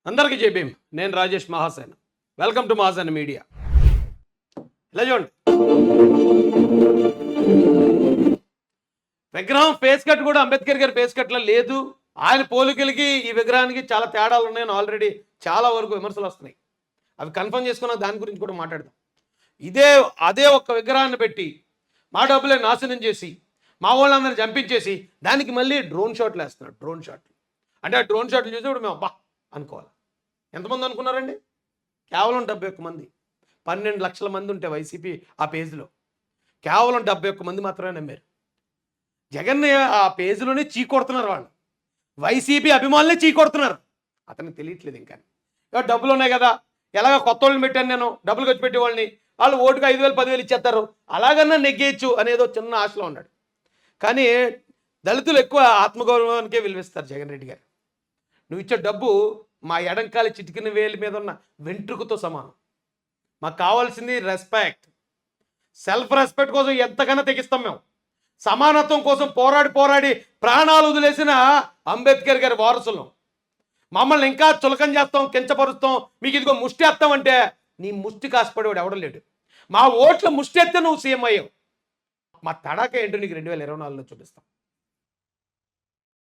అందరికీ జై భీమ్. నేను Rajesh Mahasena. Welcome to Mahasena media. ఇలా చూడండి, విగ్రహం ఫేస్ కట్ కూడా అంబేద్కర్ గారి ఫేస్ కట్లో లేదు. ఆయన పోలికలకి ఈ విగ్రహానికి చాలా తేడాలు ఉన్నాయని ఆల్రెడీ చాలా వరకు విమర్శలు వస్తున్నాయి. అవి కన్ఫర్మ్ చేసుకున్న దాని గురించి కూడా మాట్లాడదాం. అదే ఒక్క విగ్రహాన్ని పెట్టి మా డబ్బులే నాశనం చేసి మా వాళ్ళందరినీ చంపించేసి దానికి మళ్ళీ డ్రోన్ షాట్లు వేస్తున్నాడు. డ్రోన్ షాట్లు అంటే ఆ డ్రోన్ షాట్లు చూసి ఇప్పుడు మేము అబ్బా అనుకోవాలి. ఎంతమంది అనుకున్నారండి? కేవలం 71 మంది. 12 లక్షల మంది ఉంటే వైసీపీ ఆ పేజ్లో కేవలం 71 మంది మాత్రమే నమ్మారు. జగన్ని ఆ పేజీలోనే చీకొడుతున్నారు వాళ్ళు. వైసీపీ అభిమానులే చీకొడుతున్నారు. అతనికి తెలియట్లేదు ఇంకా. డబ్బులు ఉన్నాయి కదా, ఎలాగ కొత్త వాళ్ళని పెట్టాను నేను, డబ్బులు ఖర్చు పెట్టే వాళ్ళని, వాళ్ళు ఓటుకు 5,000 10,000 ఇచ్చేస్తారు, అలాగన్నా నెగ్గేయచ్చు అనేదో చిన్న ఆశలో ఉన్నాడు. కానీ దళితులు ఎక్కువ ఆత్మగౌరవానికే విలువిస్తారు జగన్ రెడ్డి గారు. నువ్వు ఇచ్చే డబ్బు మా ఎడంకాలి చిటికిన వేలి మీద ఉన్న వెంట్రుకతో సమానం. మాకు కావాల్సింది రెస్పెక్ట్, సెల్ఫ్ రెస్పెక్ట్ కోసం ఎంతకన్నా తెగిస్తాం మేము. సమానత్వం కోసం పోరాడి ప్రాణాలు వదిలేసిన అంబేద్కర్ గారి వారసులు మమ్మల్ని ఇంకా చులకం చేస్తాం, కించపరుస్తాం, మీకు ఇదిగో ముష్టి ఎత్తామంటే నీ ముష్టి కాసిపడేవాడు ఎవడం లేడు. మా ఓట్ల ముష్టి ఎత్తే నువ్వు సీఎం అయ్యావు. మా తడాక ఏంటో నీకు 2024లో చూపిస్తాం.